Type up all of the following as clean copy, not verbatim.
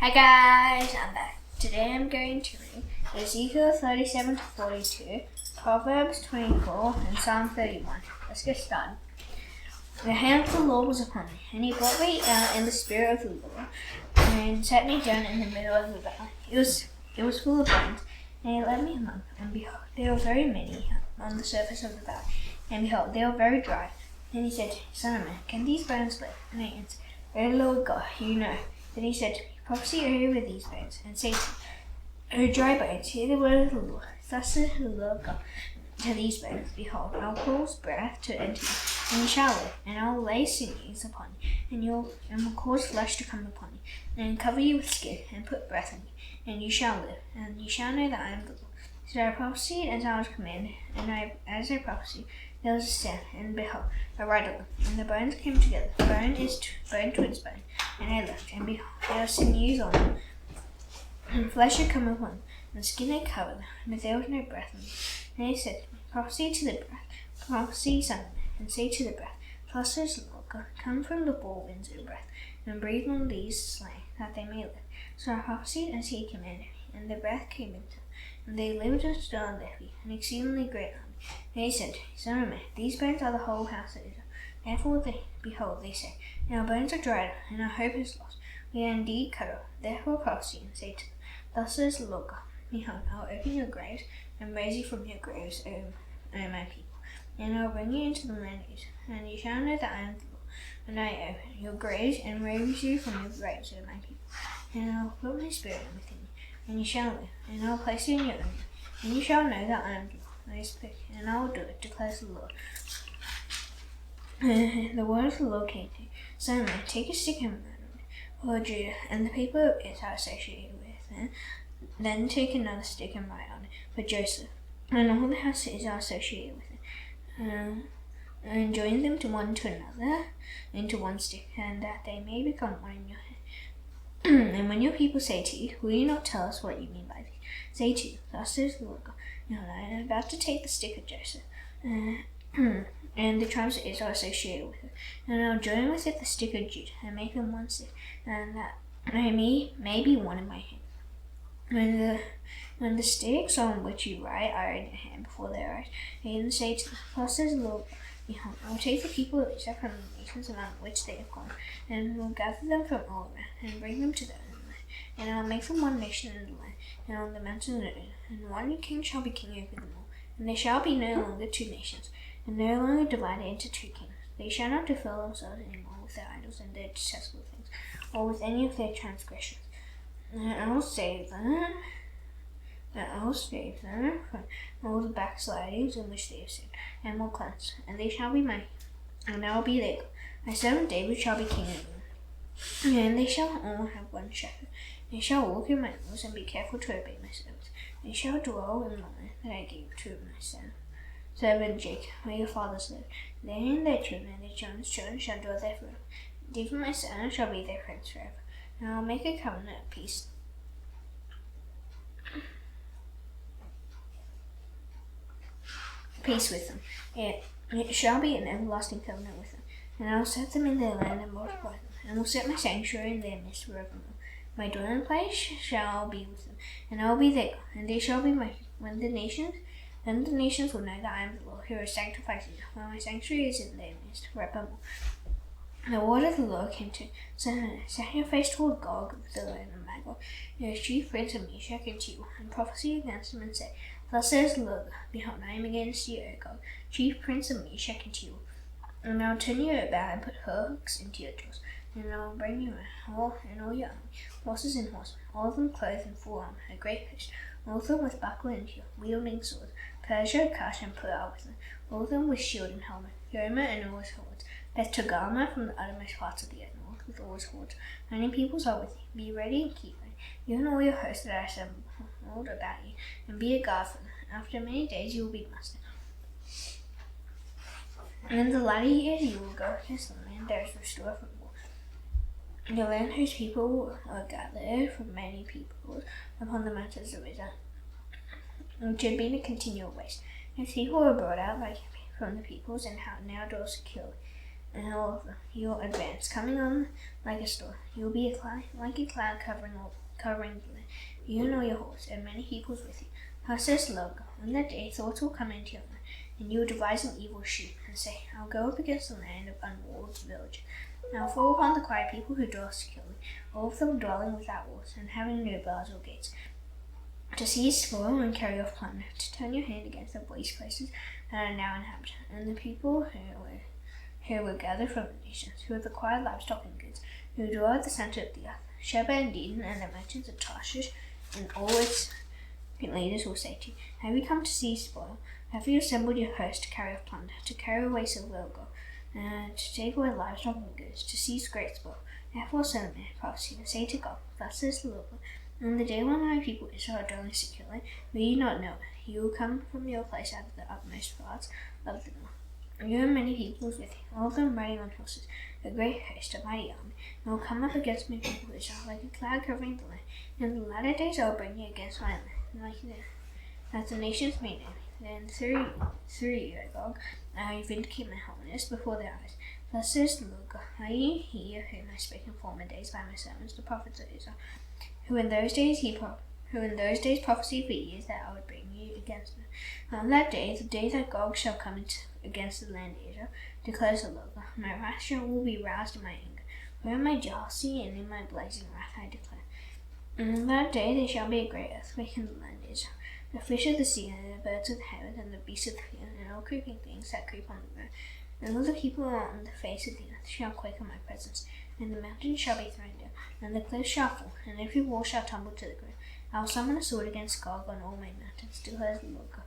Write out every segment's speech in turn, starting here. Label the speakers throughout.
Speaker 1: Hi guys, I'm back. Today I'm going to read Ezekiel 37 to 42, Proverbs 24, and Psalm 31. Let's get started. The hand of the Lord was upon me, and he brought me out in the spirit of the Lord, and set me down in the middle of the valley. It was full of bones, and he led me among them, and behold, there were very many on the surface of the valley, and behold, they were very dry. Then he said, Son of man, can these bones live? And I answered, O Lord God, you know. Then he said to me, Prophesy over these bones, and say to them, O dry bones, hear the word of the Lord. Thus says the Lord God to these bones, Behold, I'll cause breath to enter you, and you shall live, and I'll lay sinews upon you, and will cause flesh to come upon you, and cover you with skin, and put breath in you, and you shall live, and you shall know that I am the Lord. So I prophesied as I was commanded, and as I prophesied, there was a sound, and behold, a rattle, and the bones came together, bone to its bone. And I looked, and behold, there were sinews on them, and flesh had come upon them, and skin had covered them, but there was no breath in them. And he said to me, Prophesy to the breath, prophesy, son of man, and say to the breath, Thus says the Lord God, come from the four winds of breath, and breathe on these slain, that they may live. So I prophesied as he commanded me, and the breath came into them, and they lived and stood on their feet, an exceedingly great army. And he said, Son of man, these bones are the whole house of Israel. Therefore, behold, they say, Our bones are dried up, and our hope is lost. We are indeed cut off. Therefore prophesy, and say to them, Thus says the Lord God, Behold, I will open your graves, and raise you from your graves, O my people. And I will bring you into the land of Israel, and you shall know that I am the Lord. And I open your graves, and raise you from your graves, O my people. And I will put my spirit within you, and you shall live, and I will place you in your own land, and you shall know that I am the Lord. I speak, and I will do it, declares the Lord. The word of the Lord came to me, Son of man, take a stick and run on it, for Judah and the people of Israel associated with it. Then take another stick and write on it, for Joseph and all the house of Israel associated with it. And join them to one to another into one stick, and that they may become one in your hand. And when your people say to you, Will you not tell us what you mean by this? Say to you, Thus says the Lord God, I am about to take the stick of Joseph, and the tribes of Israel associated with it, and I'll join with it the stick of Judah, and make them one stick, and that they may be one in my hand. When the sticks on which you write are in your hand before their eyes, and say to them, Thus says the Lord, Behold, I will take the people of Israel from the nations among which they have gone, and will gather them from all around, and bring them to their own land, and I will make them one nation in the land, and on the mountains of Israel, and one king shall be king over them all, and they shall be no longer two nations, and no longer divided into two kingdoms. They shall not defile themselves any more with their idols and their detestable things, or with any of their transgressions. And I will save them from all the backslidings in which they have sinned, and will cleanse, and they shall be mine, and I will be their God. My servant David shall be king over them, and they shall all have one shepherd. They shall walk in my laws, and be careful to obey my servants. They shall dwell in the land that I gave to my servant Jacob, where your fathers lived. They and their children and their children's children shall dwell there forever. David my son shall be their prince forever, and I will make a covenant of peace with them. It shall be an everlasting covenant with them, and I will set them in their land and multiply them, and will set my sanctuary in their midst forevermore. My dwelling place shall be with them, and I will be their God, and they shall be my people. Then the nations will know that I am the Lord, who has sanctified Israel, while my sanctuary is in their midst forevermore. The word of the Lord came to me, Set your face toward Gog, the land of Magog, your chief prince of Meshach and Tubal, and prophesy against him, and say, Thus says the Lord, Behold, I am against you, O Gog, chief prince of Meshach and Tubal, and I will turn you about and put hooks into your jaws, and I will bring you all and all your army, horses and horsemen, all of them clothed in full armor, a great host, all of them with buckler and shield, wielding swords, Persia, Cush, and Pul with them, all of them with shield and helmet, Gomer and all his hordes, Beth Togarmah from the uttermost parts of the earth north with all his hordes. Many peoples are with you. Be ready and keep ready, you and all your hosts that are assembled about you, and be a guard for them. After many days you will be master. And in the latter years you will go against the land that is restored from war, the land whose people are gathered from many peoples upon the mountains of Israel, which had been a continual waste. Its people were brought out from the peoples and now dwell securely. and all of them. You'll advance, coming on like a storm. You'll be like a cloud covering the land. You know your horse, and many peoples with you. Thus says the Lord God, on that day thoughts will come into your mind, and you will devise an evil scheme, and say, I'll go up against the land of unwalled village. I'll fall upon the quiet people who dwell securely, all of them dwelling without walls, and having no bars or gates, to seize spoil and carry off plunder, to turn your hand against the waste places that are now inhabited, and the people who were gathered from the nations, who have acquired livestock and goods, who dwell at the center of the earth. Sheba and Dedan and the merchants of Tarshish and all its leaders will say to you, have you come to seize spoil? Have you assembled your host to carry off plunder, to carry away silver or gold, to take away livestock and goods, to seize great spoil? Therefore, son of man, prophesy and say to God, thus says the Lord, on the day when my people Israel are dwelling securely, will you not know it? You will come from your place out of the utmost parts of the north. You and many peoples with you, all of them riding on horses, a great host, a mighty army, and will come up against my people Israel like a cloud covering the land. In the latter days I will bring you against my land, that the nations may know me. Then through you, O Gog, I will vindicate my holiness before their eyes. Thus says the Lord God, are you he of whom I spake in former days by my servants, the prophets of Israel, who in those days prophesied for years that I would bring you against them. On that day, the day that Gog shall come against the land of Israel, declares the Lord God, my wrath will be roused in my anger, for in my jealousy and in my blazing wrath I declare. And on that day there shall be a great earthquake in the land of Israel. The fish of the sea, and the birds of the heaven, and the beasts of the field, and all creeping things that creep on the ground, and all the people on the face of the earth shall quake in my presence, and the mountains shall be thrown down, and the cliffs shall fall, and every wall shall tumble to the ground. I will summon a sword against Gog on all my mountains, declares the Lord God.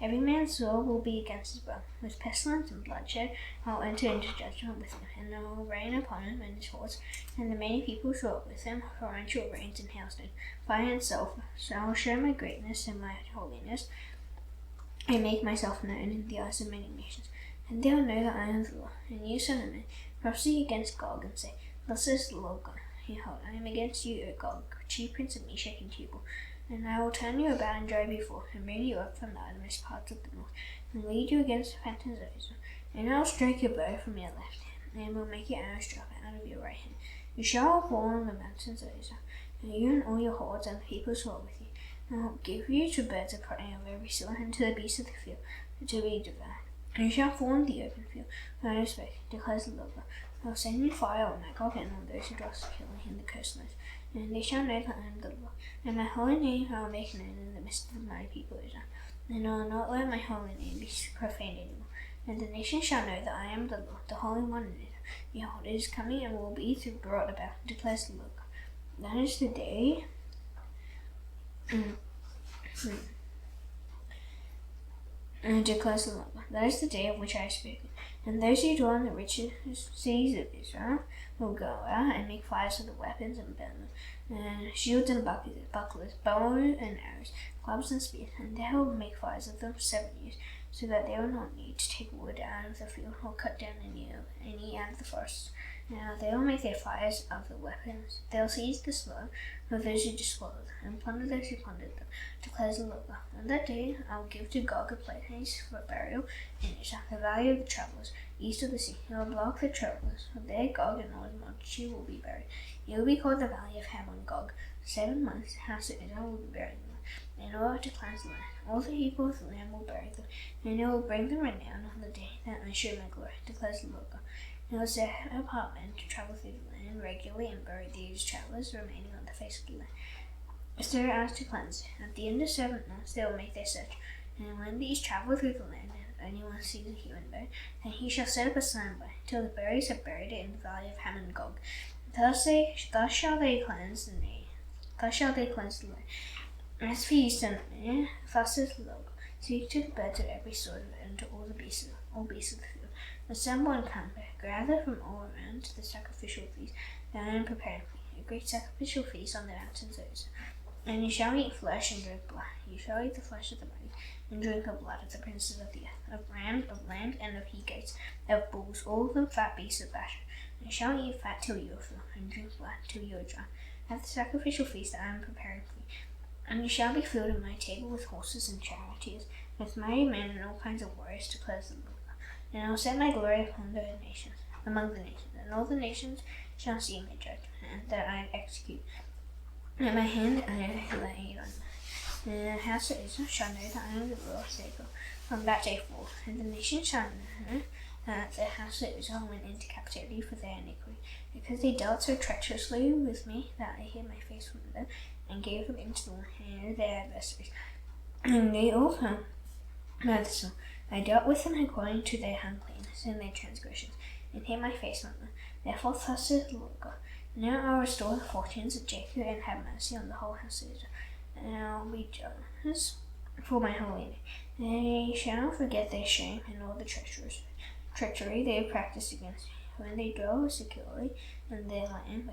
Speaker 1: Every man's sword will be against his brother. With pestilence and bloodshed I will enter into judgment with him, and I will rain upon him and his horse, and the many people who are with him, torrential rains and hailstones, fire and sulphur. So I will show my greatness and my holiness, and make myself known in the eyes of many nations. And they will know that I am the Lord. And you, son of man, prophesy against Gog, and say, thus says the Lord God, behold, I am against you, O Gog, chief prince of Meshech and Tubal. And I will turn you about and drive you forth, and bring you up from the uttermost parts of the north, and lead you against the fountains of Israel. And I will strike your bow from your left hand, and will make your arrows drop out of your right hand. You shall fall on the mountains of Israel, and you and all your hordes and the peoples who are with you. And I will give you to birds of prey of every sort, and to the beasts of the field, to be devoured. And you shall fall in the open field, for I have spoken, declares the Lord God. I will send you fire on Magog and on those who dwell securely in the coastlines, and they shall know that I am the Lord. And my holy name I will make known in the midst of my people Israel, and I will not let my holy name be profaned any more. And the nations shall know that I am the Lord, the Holy One in Israel. Behold, it is coming and will be brought about, declares the Lord God. That is the day. And declares the Lord God. That is the day of which I have spoken. And those who dwell in the richest cities of Israel will go out and make fires of the weapons and burn them, and shields and bucklers, bow and arrows, clubs and spears, and they will make fires of them 7 years, so that they will not need to take wood out of the field or cut down any out of the forests. Now they will make their fires of the weapons. They will seize the spoil of those who despoiled them, and plunder those who plundered them, declares the Lord God. On that day I will give to Gog a place for burial in Israel, the valley of the travelers, east of the sea. He will block the travelers, for there Gog and all his multitude will be buried. It will be called the valley of Hamon Gog. 7 months the house of Israel will be buried in them, in order to cleanse the land. All the people of the land will bury them, and it will bring them renown on the day that I show my glory, declares the Lord God. It was set apart men to travel through the land regularly and bury these travelers remaining on the face of the land, so as to cleanse it. At the end of 7 months they will make their search, and when these travel through the land, and anyone sees a human bone, then he shall set up a sign by, till the buriers have buried it in the valley of Hamon Gog. Thus shall they cleanse the land. Thus shall they cleanse the land. As for you, son of man, thus says the Lord, speak to the birds of every sort, and to all beasts of the field. Assemble and come back, gather from all around to the sacrificial feast that I am preparing for you, a great sacrificial feast on the mountains of Israel. And you shall eat flesh and drink blood. You shall eat the flesh of the mighty, and drink the blood of the princes of the earth, of ram, of lamb, and of he-goats, of bulls, all of them fat beasts of Bashan. And you shall eat fat till you are full, and drink blood till you are dry, at the sacrificial feast that I am preparing for you. And you shall be filled at my table with horses and charioteers, with mighty men and all kinds of warriors, declares the Lord. And I will set my glory upon the nations. among the nations, and all the nations shall see my judgment, and that I execute. And my hand I have laid on the house of Israel shall know that I am the Lord their God from that day forth, and the nations shall know that the house of Israel went into captivity for their iniquity, because they dealt so treacherously with me that I hid my face from them, and gave them into the hand of their adversaries. And they all found my soul. I dealt with them according to their uncleanness and their transgressions, and hid my face from them. Therefore thus says the Lord God, now I will restore the fortunes of Jacob, and have mercy on the whole house of Israel, and I will be jealous for my holy name. They shall forget their shame and all the treachery they have practiced against me, when they dwell securely in their land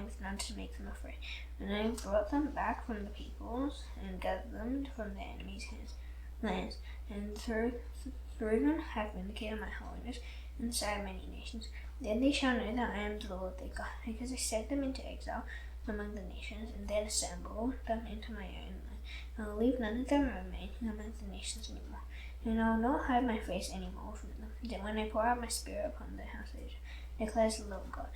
Speaker 1: with none to make them afraid. And I brought them back from the peoples, and gathered them from their enemies' lands, and through them have vindicated my holiness in the sight of many nations. Then they shall know that I am the Lord their God, because I sent them into exile among the nations, and then assembled them into my own land. I will leave none of them remaining among the nations anymore, and I will not hide my face any more from them, that when I pour out my spirit upon the house of Israel, declares the Lord God.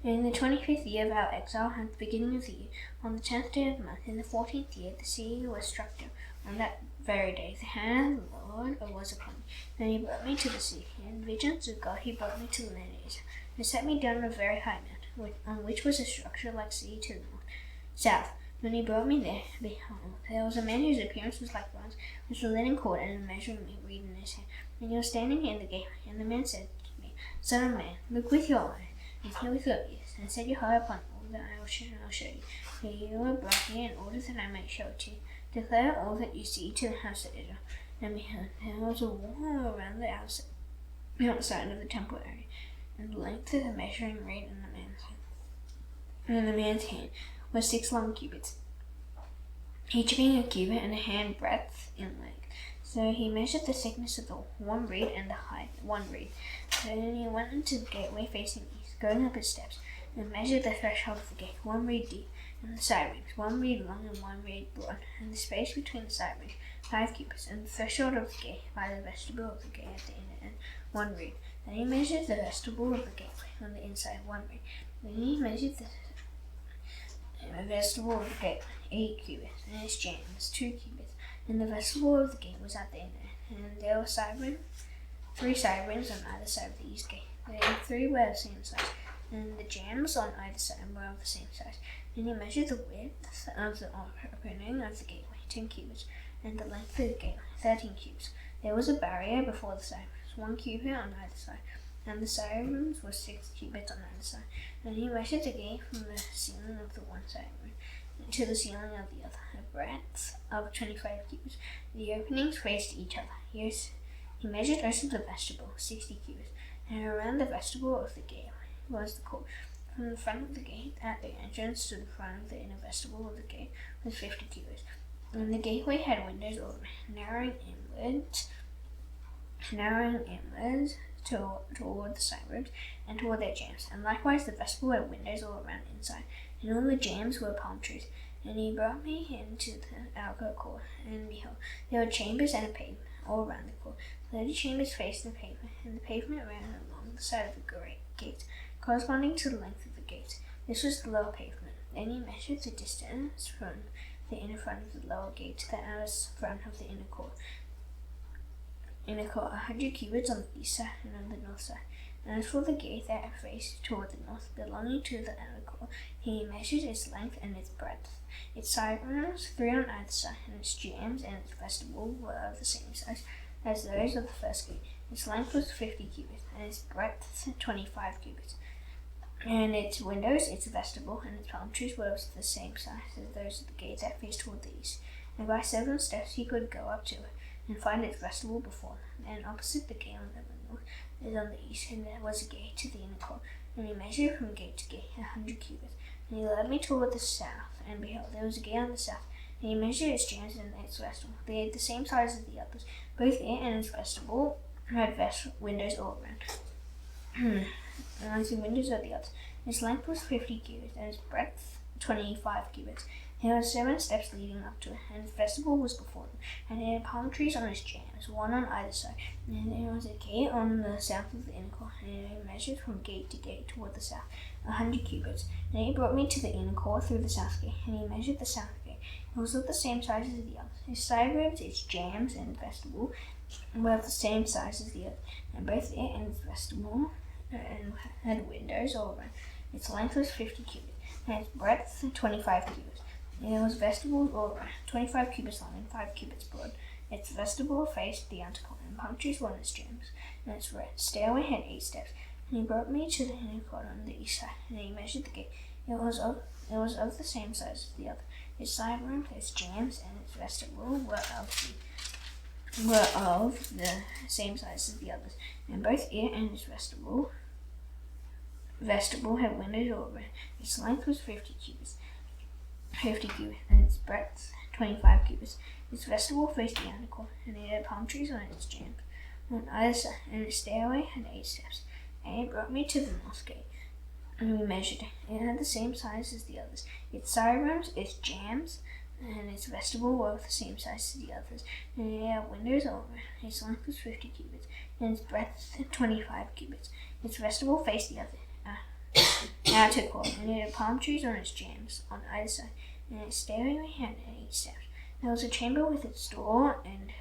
Speaker 1: In the 25th year of our exile, at the beginning of the year, on the 10th day of the month, in the 14th year, the sea was struck down. On that very day, the hand of the Lord was upon me, and he brought me to the sea. In visions of God, he brought me to the land of Israel, and set me down on a very high mountain, on which was a structure like sea to the south. When he brought me there, behold, there was a man whose appearance was like bronze, with a linen cord and a measuring reed in his hand. And he was standing in the gateway. And the man said to me, Son of man, look with your eye, and hear with your ears, and set your heart upon all that I will show you. For you were brought here in order that I might show it to you. Declare all that you see to the house of Israel. And behold, there was a wall around the outside of the temple area, and the length of the measuring reed in the man's hand was 6 long cubits, each being a cubit and a hand breadth in length. So he measured the thickness of the one reed and the height, one reed. Then he went into the gateway facing east, going up its steps, and measured the threshold of the gate, 1 reed deep, and the side rings, 1 reed long and 1 reed broad, and the space between the side rings, 5 cubits, and the threshold of the gate by the vestibule of the gate at the inner end, 1 reed. Then he measured the vestibule of the gateway on the inside, 1 reed. Then he measured the vestibule of the gate, 8 cubits, and its jambs, 2 cubits, and the vestibule of the gate was at the inner end, and there were 3 side rings on either side of the east gate. The 3 were the same size, and the jambs on either side were of the same size. And he measured the width of the opening of the gateway, 10 cubits, and the length of the gateway, 13 cubits. There was a barrier before the side rings, 1 cubit on either side, and the side rings were 6 cubits on either side. And he measured the gate from the ceiling of the one side ring to the ceiling of the other, a breadth of 25 cubits. The openings faced each other. He measured also the vestibule, 60 cubits, and around the vestibule of the gateway was the court. From the front of the gate at the entrance to the front of the inner vestibule of the gate was 50 cubits. And the gateway had windows all around, narrowing inwards toward the side ribs and toward their jambs. And likewise the vestibule had windows all around inside, and all the jambs were palm trees. And he brought me into the outer court, and behold, there were chambers and a pavement all around the court. 30 chambers faced the pavement, and the pavement ran along the side of the great gate, corresponding to the length of the gate. This was the lower pavement. Then he measured the distance from the inner front of the lower gate to the outer front of the inner court, 100 cubits on the east side and on the north side. And as for the gate that faced toward the north, belonging to the outer court, he measured its length and its breadth. Its side rings, 3 on either side, and its jambs and its vestibule were of the same size as those of the first gate. Its length was 50 cubits, and its breadth 25 cubits. And its windows, its vestibule, and its palm trees were of the same size as those of the gate that faced toward the east. And by 7 steps he could go up to it, and find its vestibule before them. And opposite the gate on the north is on the east, and there was a gate to the inner court. And he measured from gate to gate 100 cubits. And he led me toward the south, and behold, there was a gate on the south. And he measured its jambs and its vestibule. They had the same size as the others. Both it and its vestibule had windows all around. And like the windows of the others. Its length was 50 cubits, and its breadth 25 cubits. There were 7 steps leading up to it, and the vestibule was before them, and it had palm trees on its jambs, one on either side. And there was a gate on the south of the inner court, and it measured from gate to gate toward the south, 100 cubits. And he brought me to the inner court through the south gate, and he measured the south gate. It was of the same size as the others. Its side rooms, its jambs, and vestibule were of the same size as the others, and both it and its vestibule and had windows all around. Its length was 50 cubits, and its breadth 25 cubits. And there was vestibule all around, 25 cubits long and 5 cubits broad. Its vestibule faced the outer court, and palm trees were on its jambs, and its stairway had 8 steps. And he brought me to the inner court on the east side, and he measured the gate. It was of the same size as the other. Its side rooms, its jambs, and its vestibule were of the same size as the others, and both it and its vestibule had windows all around. Its length was 50 cubits, and its breadth 25 cubits. Its vestibule faced the outer court, and it had palm trees on its jambs on either side, and its stairway had 8 steps. And he brought me to the north gate, and we measured it. It had the same size as the others. Its side rooms, its jambs, and its vestibule were of the same size as the others, and it had windows all around. Its length was 50 cubits, and its breadth 25 cubits. Its vestibule faced the outer court, and it had palm trees on its jambs on either side, and its stairway had 8 steps. There was a chamber with its door and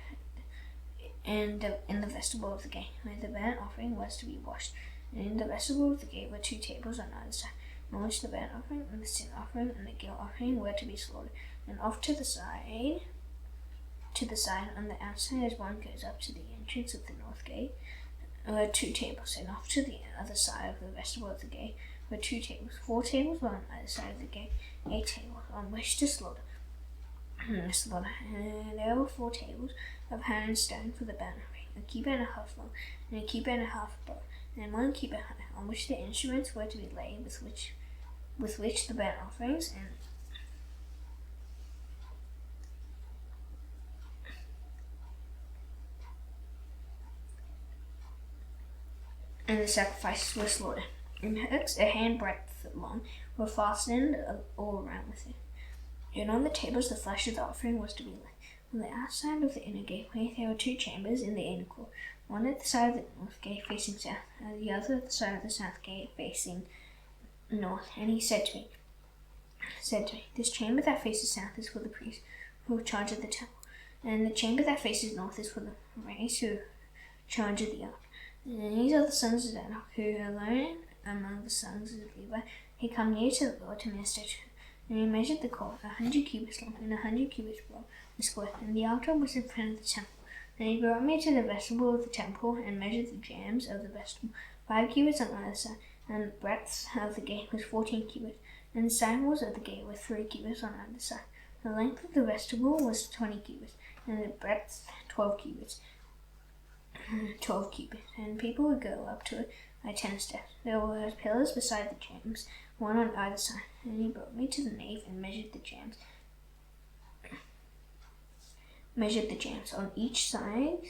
Speaker 1: in the vestibule of the gate, where the burnt offering was to be washed. And in the vestibule of the gate were 2 tables on either side, on which the burnt offering and the sin offering and the guilt offering were to be slaughtered. And off to the side on the outside as one goes up to the entrance of the north gate, were 2 tables, and off to the other side of the vestibule of the gate were 2 tables. 4 tables were on either side of the gate, 8 tables on which to slaughter. And there were 4 tables of hewn and stone for the burnt offering, a cubit and a half long, and a cubit and a half broad, and 1 cubit high, on which the instruments were to be laid with which the burnt offerings and the sacrifices were slaughtered. And hooks, a handbreadth long, were fastened all around with it. And on the tables the flesh of the offering was to be laid. On the outside of the inner gateway there were 2 chambers in the inner court, one at the side of the north gate facing south, and the other at the side of the south gate facing north. And he said to me, this chamber that faces south is for the priests who are charge of the temple, and the chamber that faces north is for the priests who are charge of the ark. And these are the sons of Zadok, who alone among the sons of Levi he come near to the Lord to minister to him. And he measured the court 100 cubits long and 100 cubits broad and square, and the altar was in front of the temple. And he brought me to the vestibule of the temple and measured the jambs of the vestibule, 5 cubits on either side, and the breadth of the gate was 14 cubits, and the side walls of the gate were 3 cubits on either side. The length of the vestibule was 20 cubits, and the breadth 12 cubits, and people would go up to it by 10 steps. There were pillars beside the jambs, one on either side, and he brought me to the nave and measured the jambs. On each side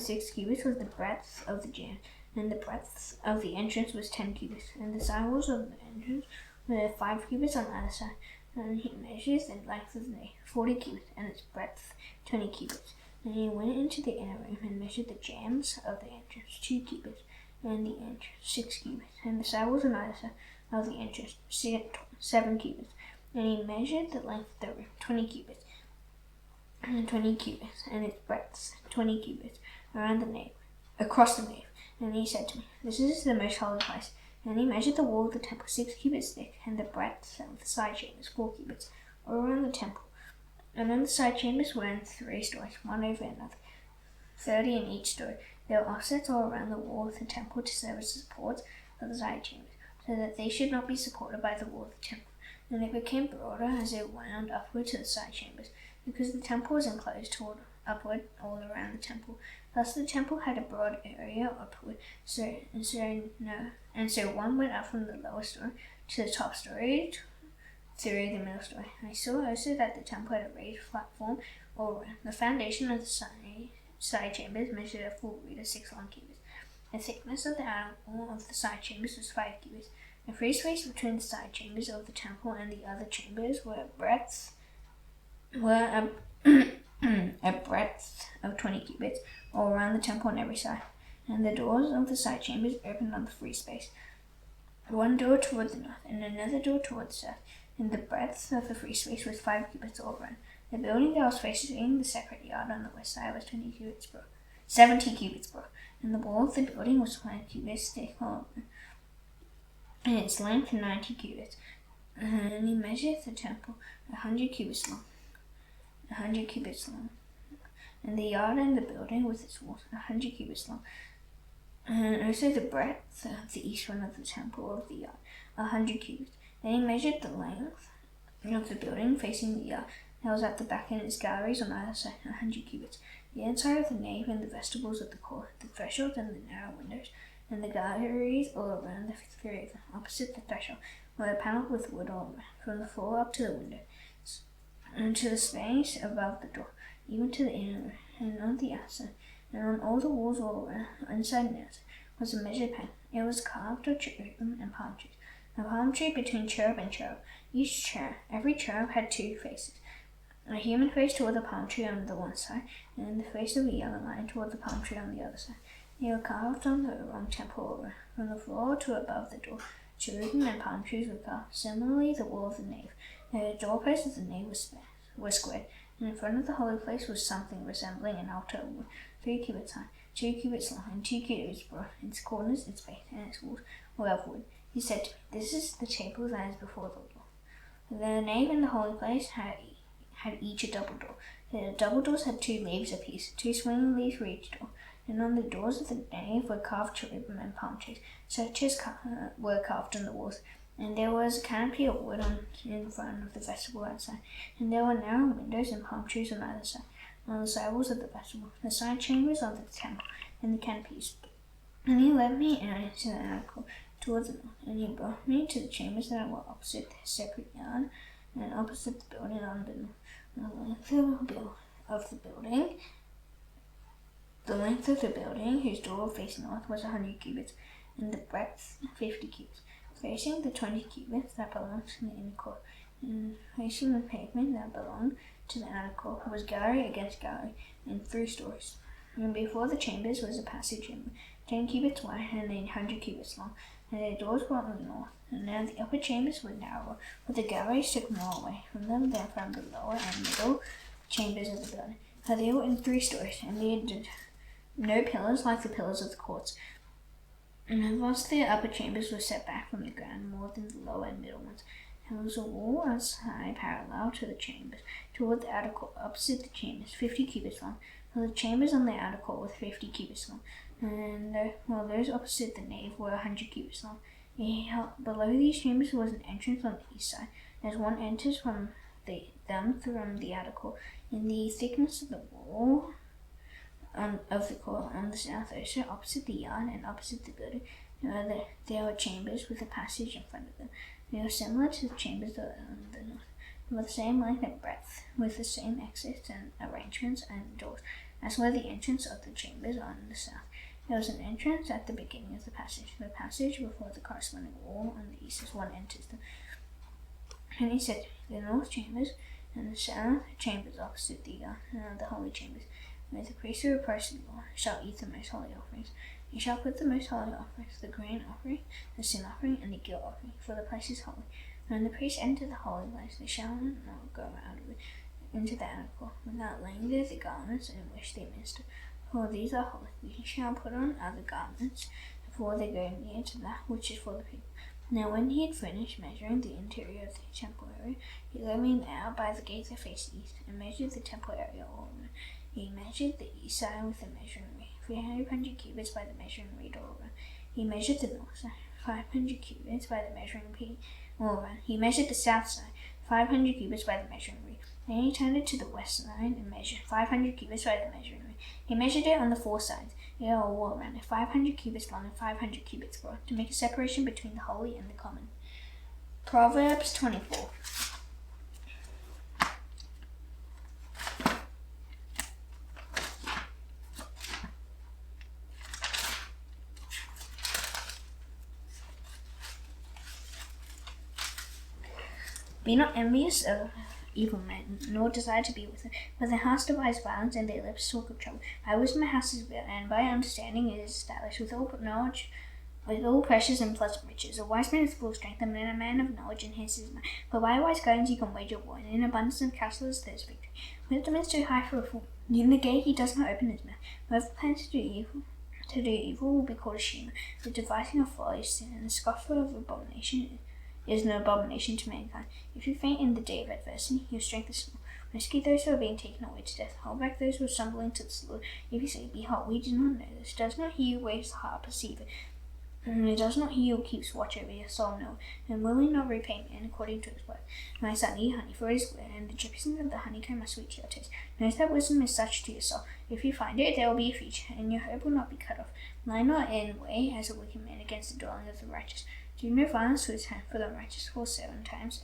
Speaker 1: 6 cubits was the breadth of the jambs, and the breadth of the entrance was 10 cubits, and the side walls of the entrance were 5 cubits on either side. And he measured the length of the nave 40 cubits, and its breadth 20 cubits. And he went into the inner room and measured the jambs of the entrance 2 cubits, and the entrance 6 cubits, and the side walls on either side of the entrance 7 cubits. And he measured the length of the room 20 cubits, and its breadth 20 cubits around the nave, across the nave. And he said to me, this is the most holy place. And he measured the wall of the temple 6 cubits thick, and the breadth of the side chambers 4 cubits, all around the temple. And then the side chambers were in 3 stories, one over another, 30 in each story. There were offsets all around the wall of the temple to serve as supports for the side chambers, so that they should not be supported by the wall of the temple. And it became broader as it wound upward to the side chambers, because the temple was enclosed toward upward all around the temple. Thus the temple had a broad area upward, so one went up from the lower story to the top story through the middle story. I saw also that the temple had a raised platform all around. The foundation of the side chambers measured a full reed of 6 long cubits. The thickness of the outer wall of the side chambers was 5 cubits, The free space between the side chambers of the temple and the other chambers were a breadth of 20 cubits all around the temple on every side, and the doors of the side chambers opened on the free space, one door toward the north and another door toward the south, and the breadth of the free space was 5 cubits all around. The building that was facing the sacred yard on the west side was 70 cubits broad, and the wall of the building was 5 cubits thick all around, and its length 90 cubits. And he measured the temple 100 cubits long, and the yard and the building with its walls 100 cubits long, and also the breadth of the east front of the temple of the yard 100 cubits. Then he measured the length of the building facing the yard that was at the back, and its galleries on either side 100 cubits. The inside of the nave and the vestibules of the court, the threshold and the narrow windows, and the galleries all around the fifth period opposite the threshold were panelled with wood all around, from the floor up to the window, and to the space above the door, even to the inner room, and on the outside, and on all the walls all around, inside and outside, was a measured panel. It was carved of cherubim and palm trees, a palm tree between cherub and cherub. Every cherub had 2 faces, a human face toward the palm tree on the one side, and the face of a young lion toward the palm tree on the other side. They were carved on the wrong temple, from the floor to above the door. Cherubim and palm trees were carved. Similarly, the wall of the nave. The doorpost of the nave was squared, and in front of the holy place was something resembling an altar of wood, 3 cubits high, 2 cubits long, and 2 cubits broad. Its corners, its base, and its walls were of wood. He said to me, "This is the table that is before the Lord." The nave and the holy place had each a double door. The double doors had 2 leaves apiece, 2 swinging leaves for each door. And on the doors of the nave were carved cherubim and palm trees, such as were carved on the walls. And there was a canopy of wood in front of the vestibule outside, and there were narrow windows and palm trees on either side, on the side walls of the vestibule, the side chambers of the temple, and the canopies. And he led me out into the outer court towards the north, and he brought me to the chambers that were opposite the sacred yard, and opposite the building on the north. The length of the building, whose door faced north, was 100 cubits, and the breadth 50 cubits, facing the 20 cubits that belonged to the inner court, and facing the pavement that belonged to the outer court was gallery against gallery, in 3 stories. And before the chambers was a passage 10 cubits wide and 100 cubits long, and their doors were on the north. And now the upper chambers were narrower, but the galleries took more away from them than from the lower and middle chambers of the building. For they were in 3 stories, and they had no pillars like the pillars of the courts. And thus the upper chambers were set back from the ground more than the lower and middle ones. There was a wall outside parallel to the chambers, toward the outer court, opposite the chambers, 50 cubits long. For the chambers on the outer court were 50 cubits long, and those opposite the nave were 100 cubits long. Below these chambers was an entrance on the east side, as one enters from the outer court. In the thickness of the wall of the court on the south, also opposite the yard and opposite the building, there were chambers with a passage in front of them. They were similar to the chambers on the north, with the same length and breadth, with the same exits and arrangements and doors, as were the entrance of the chambers on the south. There was an entrance at the beginning of the passage before the corresponding wall on the east as one enters them. And he said, "The north chambers and the south chambers opposite the holy chambers, where the priest who approaches the Lord shall eat the most holy offerings. He shall put the most holy offerings, the grain offering, the sin offering, and the guilt offering, for the place is holy. When the priests enter the holy place, they shall not go out of it into the outer court, without laying there the garments in which they minister. For these are holy. They shall put on other garments before they go near to that which is for the people." Now when he had finished measuring the interior of the temple area, he led me out by the gate that faced east, and measured the temple area all around. He measured the east side with the measuring reed, 300 cubits by the measuring reed all around. He measured the north side, 500 cubits by the measuring reed all around. He measured the south side, 500 cubits by the measuring reed. Then he turned it to the west side and measured 500 cubits by the measuring reed. He measured it on the 4 sides, they are all around it, 500 cubits long and 500 cubits broad, to make a separation between the holy and the common. Proverbs 24. Be not envious of evil men, nor desire to be with them, for their hearts devise violence, and their lips talk of trouble. By wisdom a house is built, and by understanding it is established. With all knowledge, with all precious and pleasant riches, a wise man is full of strength, and a man of knowledge enhances his mind. For by wise guidance you can wage a war, and in abundance of counsel there is victory. Wisdom is too high for a fool. In the gate he does not open his mouth. Whoever plans to do evil will be called a shamer. The devising of folly is sin, and the scoffer of abomination is an abomination to mankind. If you faint in the day of adversity, your strength is small. Rescue those who are being taken away to death. Hold back those who are stumbling to the slaughter. If you say, behold, we do not know this, does not he who weighs the heart perceive it? And it does not he who keeps watch over your soul know, and will he not repay man according to his work? My son, eat honey, for it is good, and the drippings of the honeycomb are sweet to your taste. Know that wisdom is such to your soul. If you find it, there will be a future, and your hope will not be cut off. Lie not in way as a wicked man against the dwelling of the righteous. Do no violence to his hand, for the righteous falls 7 times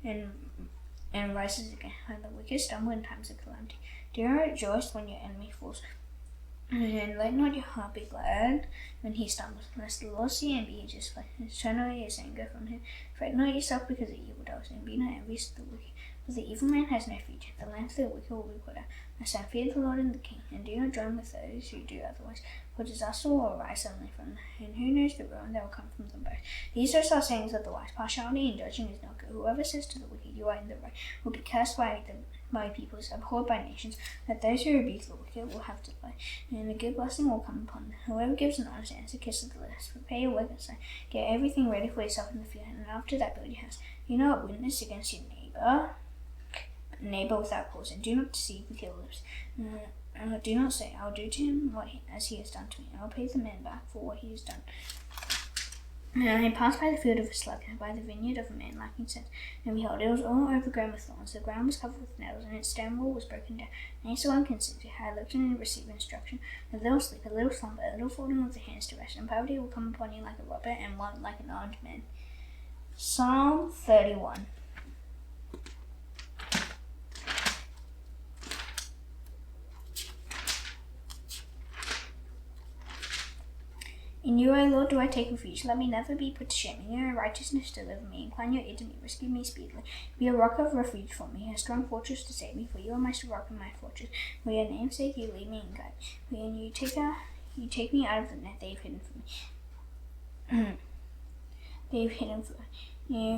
Speaker 1: and rises again. And the wicked stumble in times of calamity. Do not rejoice when your enemy falls, and let not your heart be glad when he stumbles, lest the Lord see and be displeased, and turn away his anger from him. Fret not yourself because of evildoers, and be not envious of the wicked, for the evil man has no future. The land of the wicked will be put out. My son, fear the Lord and the king, and do not join with those who do otherwise, for disaster will arise suddenly from them, and who knows the ruin that will come from them both. These are sayings of the wise. Partiality in judging is not good. Whoever says to the wicked, you are in the right, will be cursed by peoples, abhorred by nations. That those who rebuke the wicked will have delight, and a good blessing will come upon them. Whoever gives an honest answer kisses the lips. Prepare your work and say, get everything ready for yourself in the field, and after that build your house. Do not witness against your neighbor without cause, and do not deceive with your lips. Do not say, I will do to him as he has done to me. I will pay the man back for what he has done. I passed by the field of a sluggard, by the vineyard of a man lacking sense, and behold, it was all overgrown with thorns. The ground was covered with nettles, and its stone wall was broken down. And he so unconsidered, I looked and received instruction. A little sleep, a little slumber, a little folding of the hands to rest, and poverty will come upon you like a robber, and want like an armed man. Psalm 31. In you, O Lord, do I take refuge. Let me never be put to shame. In your righteousness deliver me. Incline your ear to me. Rescue me speedily. Be a rock of refuge for me, a strong fortress to save me. For you are my rock and my fortress. For your name's sake, you lead me and guide me. For you take me out of the net they have hidden for me.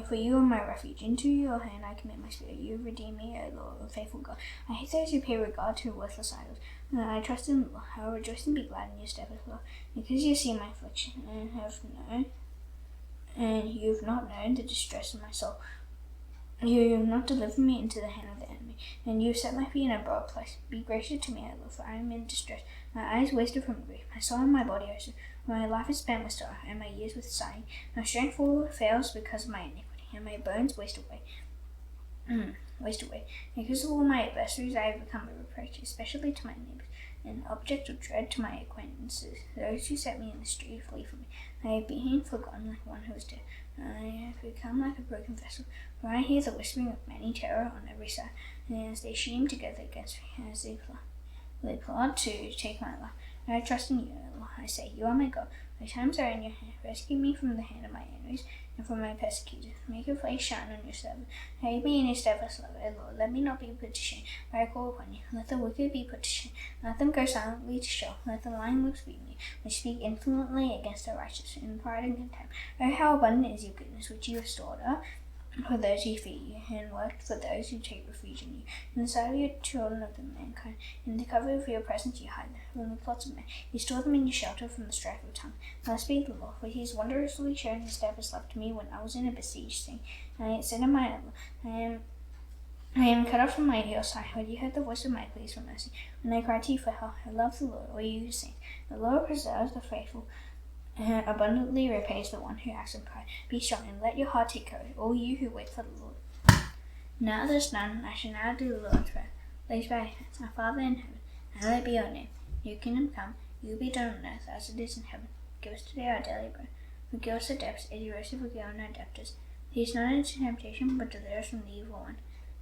Speaker 1: For you are my refuge. Into your hand I commit my spirit. You redeem me, O Lord, O faithful God. I hate those who pay regard to worthless idols. I trust in the Lord. I will rejoice and be glad in your steadfast love, because you see my affliction and you have not known the distress of my soul. You have not delivered me into the hand of the enemy, and you have set my feet in a broad place. Be gracious to me, O Lord, for I am in distress. My eyes wasted from grief, my soul and my body also. My life is spent with sorrow, and my years with sighing. My strength fails because of my iniquity, and my bones waste away. Because of all my adversaries, I have become a reproach, especially to my neighbors, an object of dread to my acquaintances. Those who set me in the street flee from me. I have been forgotten like one who is dead. I have become like a broken vessel, for I hear the whispering of many terror on every side, and as they scheme together against me, as they plot to take my life. I trust in you, O Lord. I say, you are my God. My times are in your hand. Rescue me from the hand of my enemies and from my persecutors. Make your face shine on your servant. Aid me in your steadfast love, O Lord. Let me not be put to shame, for I call upon you. Let the wicked be put to shame. Let them go silently to Sheol. Let the lying lips be mute, which speak insolently against the righteous, in pride and contempt. Oh, how abundant is your goodness, which you have stored up for those who fear you, and worked for those who take refuge in you. In the sight of your children of the mankind, in the cover of your presence you hide them from the plots of men. You store them in your shelter from the strife of tongue. Blessed be the Lord, for he has wondrously shown his steadfast love to me when I was in a besieged city. And I said in my heart, I am cut off from my hillside, but you heard the voice of my pleas for mercy. When I cried to you for help, I love the Lord, all you who sing. The Lord preserves the faithful, and abundantly repays the one who acts in pride. Be strong and let your heart take courage, all you who wait for the Lord. Now that it's done, I shall now do the Lord's prayer. Please bow your hands. Our Father in heaven, hallowed be your name. Your kingdom come, your will be done on earth as it is in heaven. Give us today our daily bread. Forgive us our debts, as you also forgive our debtors. Lead us not into temptation, but deliver us from the evil one.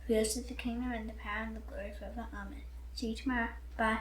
Speaker 1: For yours is the kingdom and the power and the glory forever. Amen. See you tomorrow. Bye.